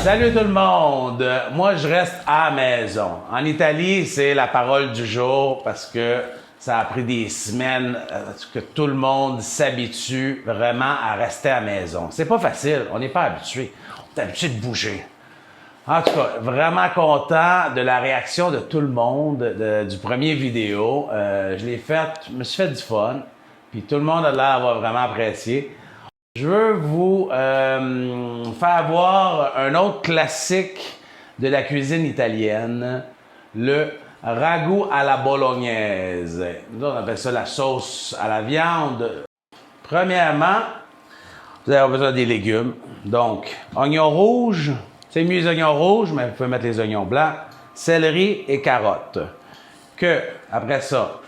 Salut tout le monde! Moi, je reste à la maison. En Italie, c'est la parole du jour parce que ça a pris des semaines que tout le monde s'habitue vraiment à rester à la maison. C'est pas facile, on n'est pas habitué. On est habitué de bouger. En tout cas, vraiment content de la réaction de tout le monde du premier vidéo. Je l'ai fait, je me suis fait du fun, puis tout le monde a l'air d'avoir vraiment apprécié. Je veux vous faire voir un autre classique de la cuisine italienne, le ragoût à la bolognaise. Nous, on appelle ça la sauce à la viande. Premièrement, vous allez avoir besoin des légumes. Donc, oignons rouges, c'est mieux les oignons rouges, mais vous pouvez mettre les oignons blancs, céleri et carottes. Après ça,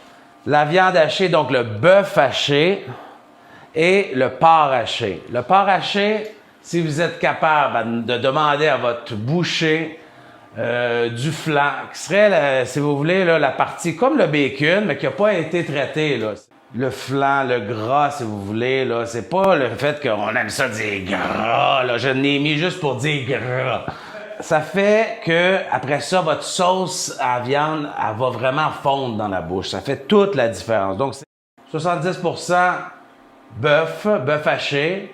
la viande hachée, donc le bœuf haché, et le porc haché. Le porc haché, si vous êtes capable de demander à votre boucher du flanc, qui serait, si vous voulez, là, la partie comme le bacon, mais qui n'a pas été traité. Là. Le flanc, le gras, si vous voulez, là, c'est pas le fait qu'on aime ça dire gras. Là. Je l'ai mis juste pour dire gras. Ça fait que après ça, votre sauce à viande, elle va vraiment fondre dans la bouche. Ça fait toute la différence. Donc, c'est 70% bœuf haché.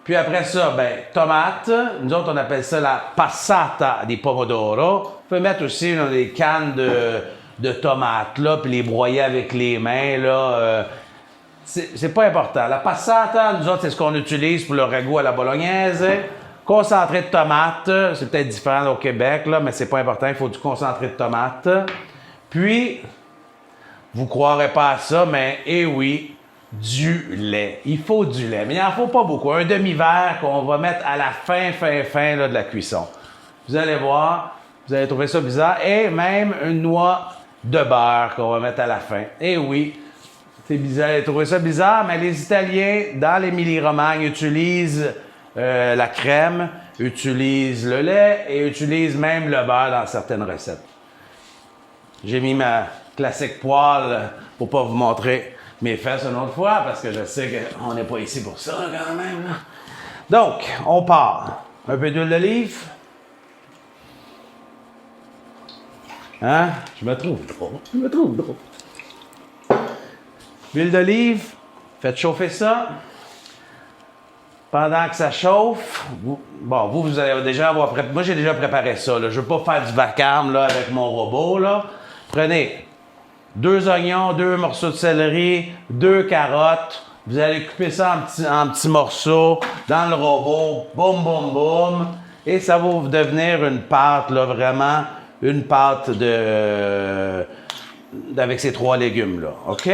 Puis après ça, tomates. Nous autres, on appelle ça la passata di pomodoro. On peut mettre aussi des cannes de tomates, là, puis les broyer avec les mains, là. C'est pas important. La passata, nous autres, c'est ce qu'on utilise pour le ragoût à la bolognaise. Concentré de tomates, c'est peut-être différent au Québec, là, mais c'est pas important, il faut du concentré de tomates. Puis, vous croirez pas à ça, mais oui, du lait. Il faut du lait, mais il n'en faut pas beaucoup. Un demi-verre qu'on va mettre à la fin là, de la cuisson. Vous allez voir, vous allez trouver ça bizarre. Et même une noix de beurre qu'on va mettre à la fin. Et oui, c'est bizarre, vous allez trouver ça bizarre, mais les Italiens, dans l'Émilie-Romagne, utilisent la crème, utilisent le lait et utilisent même le beurre dans certaines recettes. J'ai mis ma classique poêle pour pas vous montrer mes fesses une autre fois, parce que je sais qu'on n'est pas ici pour ça, quand même. Là. Donc, on part. Un peu d'huile d'olive. Hein? Je me trouve drôle. L'huile d'olive, faites chauffer ça. Pendant que ça chauffe, vous allez déjà avoir préparé. Moi, j'ai déjà préparé ça. Là. Je ne veux pas faire du vacarme là, avec mon robot. Là. Prenez 2 oignons, 2 morceaux de céleri, 2 carottes. Vous allez couper ça en petits morceaux dans le robot. Boum, boum, boum. Et ça va vous devenir une pâte, là, vraiment, une pâte avec ces 3 légumes-là. OK?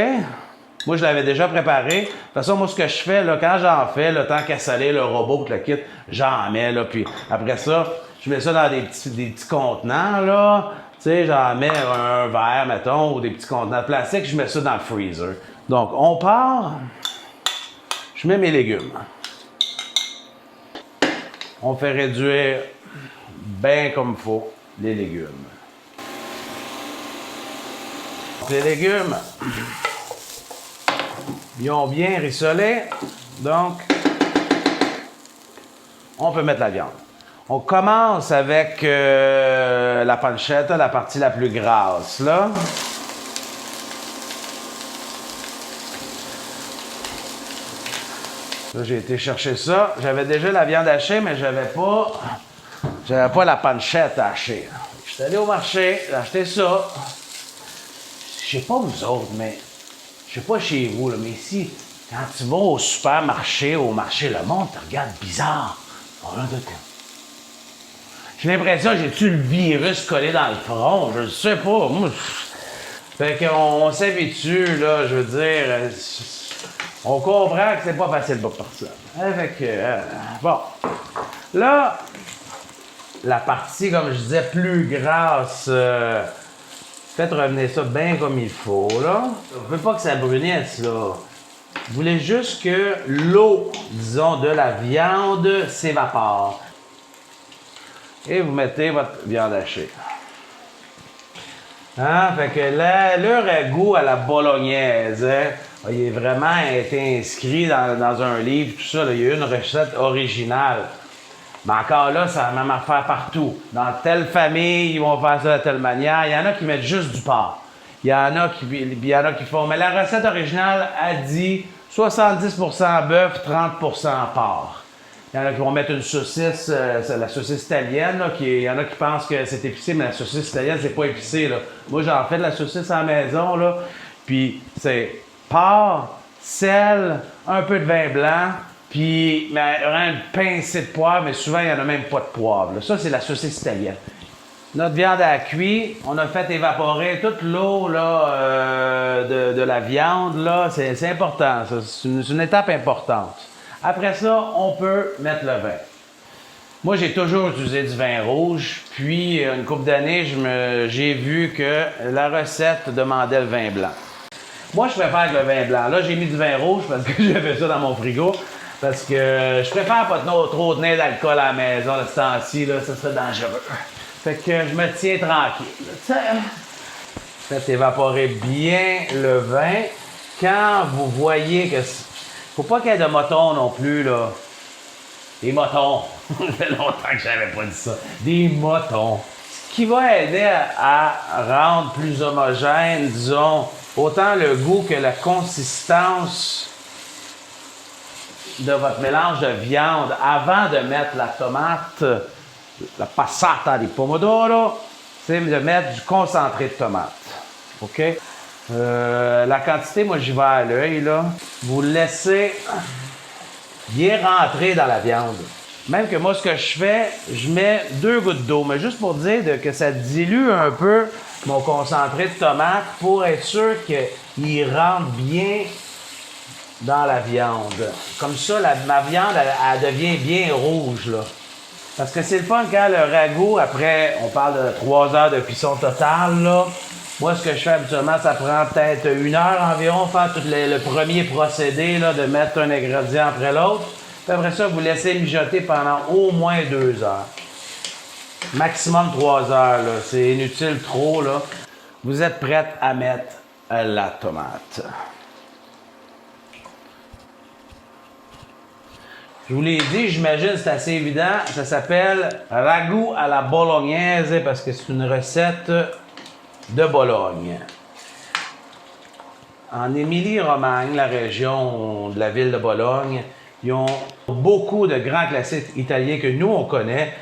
Moi, je l'avais déjà préparé. De toute façon, moi, ce que je fais, là, quand j'en fais, le temps qu'à saler le robot pour le kit, j'en mets, là. Puis après ça, je mets ça dans des petits contenants, là. Tu sais, j'en mets un verre, mettons, ou des petits contenants de plastique, je mets ça dans le freezer. Donc, on part. Je mets mes légumes. On fait réduire bien comme il faut les légumes. Les légumes, ils ont bien rissolé. Donc, on peut mettre la viande. On commence avec la pancetta, la partie la plus grasse, là. Là, j'ai été chercher ça. J'avais déjà la viande hachée, mais j'avais pas la pancetta hachée. Je suis allé au marché, j'ai acheté ça. Je sais pas vous autres, mais je sais pas chez vous, là, mais ici, quand tu vas au supermarché, au marché, le monde te regarde bizarre. J'ai l'impression, j'ai-tu le virus collé dans le front? Je ne sais pas. Moi, fait qu'on s'habitue, là, je veux dire. On comprend que c'est pas facile pour personne. Bon. Là, la partie, comme je disais, plus grasse, faites revenir ça bien comme il faut, là. On ne veut pas que ça brunisse, là. Vous voulez juste que l'eau, disons, de la viande s'évapore. Et vous mettez votre viande hachée. Hein? Fait que là, le ragoût à la bolognaise, hein? Il a vraiment été inscrit dans un livre, tout ça. Là. Il y a eu une recette originale. Mais encore là, c'est la même affaire partout. Dans telle famille, ils vont faire ça de telle manière. Il y en a qui mettent juste du porc. Il y en a qui font. Mais la recette originale a dit 70% bœuf, 30% porc. Il y en a qui vont mettre une saucisse, c'est la saucisse italienne. Là, il y en a qui pensent que c'est épicé, mais la saucisse italienne, c'est pas épicé. Là. Moi, j'en fais de la saucisse à la maison. Là, puis c'est porc, sel, un peu de vin blanc. Puis, vraiment une pincée de poivre, mais souvent, il n'y en a même pas de poivre. Là. Ça, c'est la saucisse italienne. Notre viande à cuit, on a fait évaporer toute l'eau là, de la viande. Là. C'est important, ça. C'est une étape importante. Après ça, on peut mettre le vin. Moi, j'ai toujours utilisé du vin rouge. Puis, une couple d'années, j'ai vu que la recette demandait le vin blanc. Moi, je préfère avec le vin blanc. Là, j'ai mis du vin rouge parce que j'avais ça dans mon frigo. Parce que je préfère pas trop tenir d'alcool à la maison de ce temps-ci, là, ça serait dangereux. Fait que je me tiens tranquille. Faites évaporer bien le vin. Quand vous voyez que... Faut pas qu'il y ait de motons non plus, là. Des motons. Ça fait longtemps que j'avais pas dit ça. Des motons. Ce qui va aider à rendre plus homogène, disons, autant le goût que la consistance de votre mélange de viande avant de mettre la tomate, la passata di pomodoro, c'est de mettre du concentré de tomate. OK? La quantité, moi, j'y vais à l'œil, là. Vous le laissez bien rentrer dans la viande. Même que moi, ce que je fais, je mets 2 gouttes d'eau, mais juste pour dire que ça dilue un peu mon concentré de tomate pour être sûr qu'il rentre bien dans la viande. Comme ça, ma viande, elle devient bien rouge, là. Parce que c'est le fun quand le ragoût, après, on parle de 3 heures de cuisson totale, là. Moi, ce que je fais habituellement, ça prend peut-être 1 heure environ, faire tout le premier procédé, là, de mettre un ingrédient après l'autre. Puis après ça, vous laissez mijoter pendant au moins 2 heures. Maximum 3 heures, là. C'est inutile trop, là. Vous êtes prête à mettre la tomate. Je vous l'ai dit, j'imagine c'est assez évident. Ça s'appelle ragoût à la bolognaise parce que c'est une recette de Bologne. En Émilie-Romagne, la région de la ville de Bologne, ils ont beaucoup de grands classiques italiens que nous, on connaît,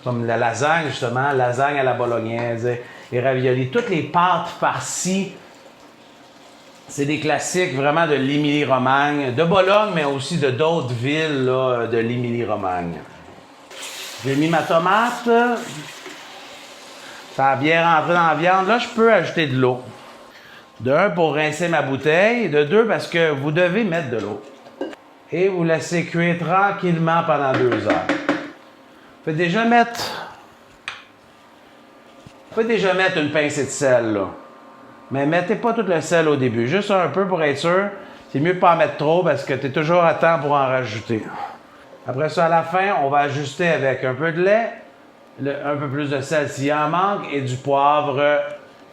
comme la lasagne, justement, lasagne à la bolognaise, les raviolis, toutes les pâtes farcies. C'est des classiques vraiment de l'Émilie-Romagne, de Bologne, mais aussi de d'autres villes là, de l'Émilie-Romagne. J'ai mis ma tomate. Ça a bien rentré dans la viande. Là, je peux ajouter de l'eau. De 1, pour rincer ma bouteille. De 2, parce que vous devez mettre de l'eau. Et vous laissez cuire tranquillement pendant 2 heures. Vous pouvez déjà mettre une pincée de sel, là. Mais mettez pas tout le sel au début, juste un peu pour être sûr. C'est mieux de pas en mettre trop parce que tu es toujours à temps pour en rajouter. Après ça, à la fin, on va ajuster avec un peu de lait, un peu plus de sel s'il en manque et du poivre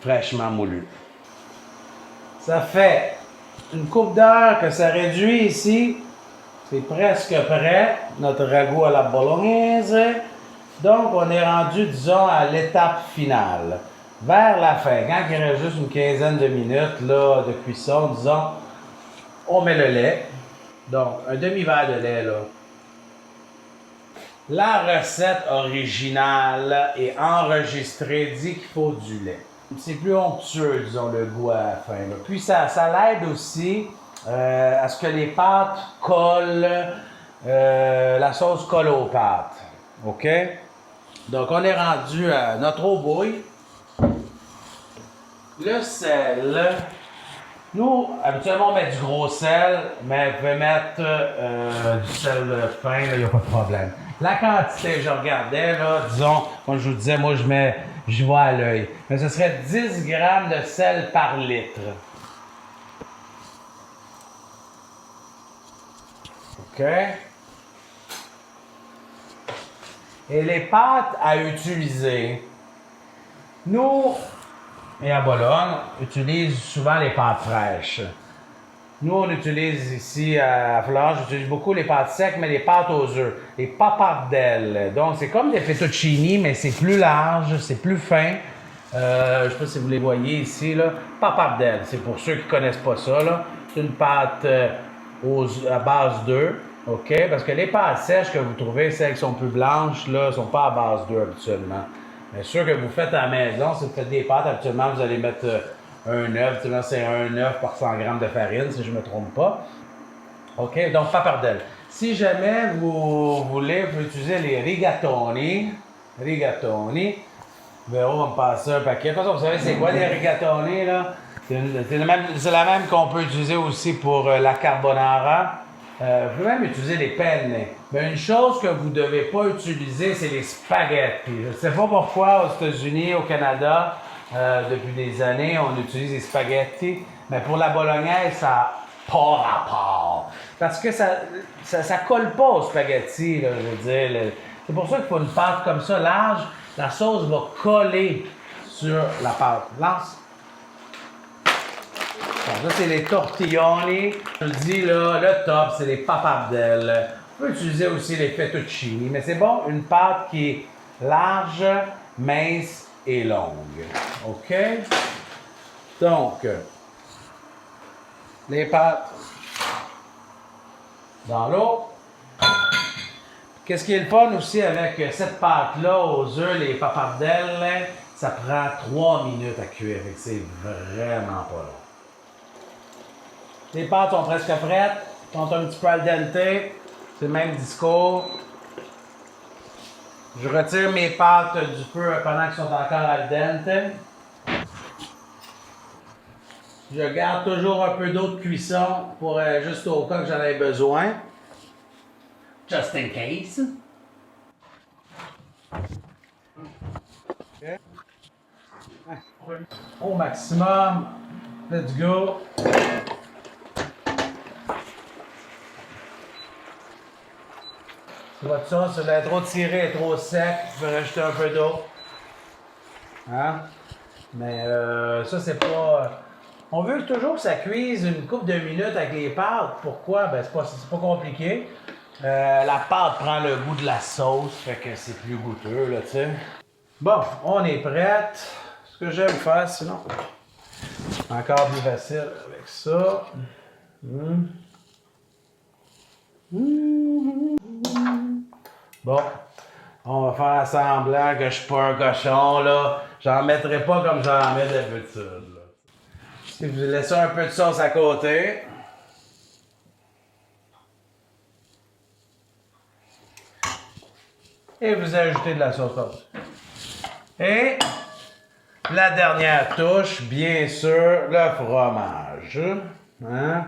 fraîchement moulu. Ça fait une couple d'heures que ça réduit ici. C'est presque prêt, notre ragoût à la bolognaise. Donc, on est rendu, disons, à l'étape finale. Vers la fin, quand il reste juste une quinzaine de minutes là, de cuisson, disons, on met le lait. Donc, un demi-verre de lait, là. La recette originale et enregistrée dit qu'il faut du lait. C'est plus onctueux, disons, le goût à la fin, là. Puis, ça l'aide aussi à ce que les pâtes collent, la sauce colle aux pâtes. OK? Donc, on est rendu à notre eau bouille. Le sel, nous, habituellement, on met du gros sel, mais vous pouvez mettre du sel fin, il n'y a pas de problème. La quantité, je regardais, là, disons, comme je vous disais, moi, je vais à l'œil. Mais ce serait 10 grammes de sel par litre. OK? Et les pâtes à utiliser, nous, et à Bologne, utilise souvent les pâtes fraîches. Nous, on utilise ici à Florence, j'utilise beaucoup les pâtes secs, mais les pâtes aux œufs, les pappardelles. Donc, c'est comme des fettuccini, mais c'est plus large, c'est plus fin. Je ne sais pas si vous les voyez ici, là. Pappardelle, c'est pour ceux qui ne connaissent pas ça, là. C'est une pâte à base d'œufs, OK? Parce que les pâtes sèches que vous trouvez, celles qui sont plus blanches, là, ne sont pas à base d'œufs habituellement. Bien sûr que vous faites à la maison, si vous faites des pâtes, habituellement, vous allez mettre un œuf. Là, c'est un œuf par 100 grammes de farine, si je ne me trompe pas. OK? Donc, pappardelle. Si jamais vous voulez, vous utilisez les rigatoni. Rigatoni. Véro va me passer un paquet. De toute façon, vous savez, c'est quoi les rigatoni, là? C'est la même qu'on peut utiliser aussi pour la carbonara. Vous pouvez même utiliser les penne. Mais une chose que vous ne devez pas utiliser, c'est les spaghettis. Je ne sais pas pourquoi aux États-Unis, au Canada, depuis des années, on utilise les spaghettis. Mais pour la bolognaise, ça n'a pas rapport. Parce que ça colle pas aux spaghettis, là, je veux dire. C'est pour ça qu'il faut une pâte comme ça, large. La sauce va coller sur la pâte. Lance. Bon, ça, c'est les tortilloni. Je le dis, là, le top, c'est les pappardelles. On peut utiliser aussi les fettuccini, mais c'est bon, une pâte qui est large, mince et longue. OK? Donc, les pâtes dans l'eau. Qu'est-ce qui est le fun aussi avec cette pâte-là aux œufs, les pappardelles, ça prend 3 minutes à cuire. C'est vraiment pas long. Les pâtes sont presque prêtes, sont un petit peu al dente. C'est le même discours. Je retire mes pâtes du feu pendant qu'elles sont encore al dente. Je garde toujours un peu d'eau de cuisson pour juste au cas que j'en ai besoin. Just in case. Okay. Au maximum. Let's go. Votre sauce, elle est trop tirée, trop sec. Je vais rajouter un peu d'eau. Hein? Mais ça, c'est pas. On veut toujours que ça cuise une couple de minutes avec les pâtes. Pourquoi? Ben, c'est pas compliqué. La pâte prend le goût de la sauce, fait que c'est plus goûteux, là, tu sais. Bon, on est prête. Ce que j'aime faire, sinon, encore plus facile avec ça. Bon, on va faire semblant que je suis pas un cochon, là. J'en mettrai pas comme j'en mets d'habitude, là. Si vous laissez un peu de sauce à côté. Et vous ajoutez de la sauce par-dessus. Et la dernière touche, bien sûr, le fromage. Hein?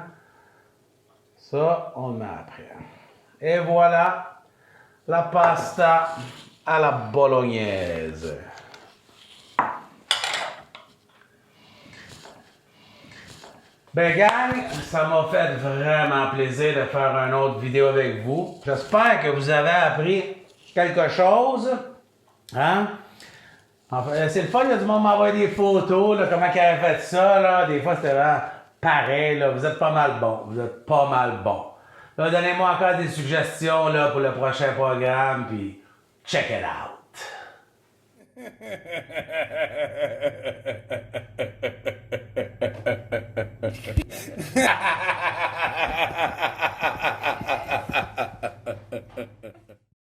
Ça, on le met après. Et voilà la pasta à la bolognaise. Ben gang, ça m'a fait vraiment plaisir de faire une autre vidéo avec vous. J'espère que vous avez appris quelque chose. Hein? Enfin, c'est le fun, il y a du monde qui m'envoie des photos, là, comment il avait fait ça. Là. Des fois, c'était vraiment pareil. Là. Vous êtes pas mal bon. Vous êtes pas mal bon. Là, donnez-moi encore des suggestions là, pour le prochain programme, puis check it out.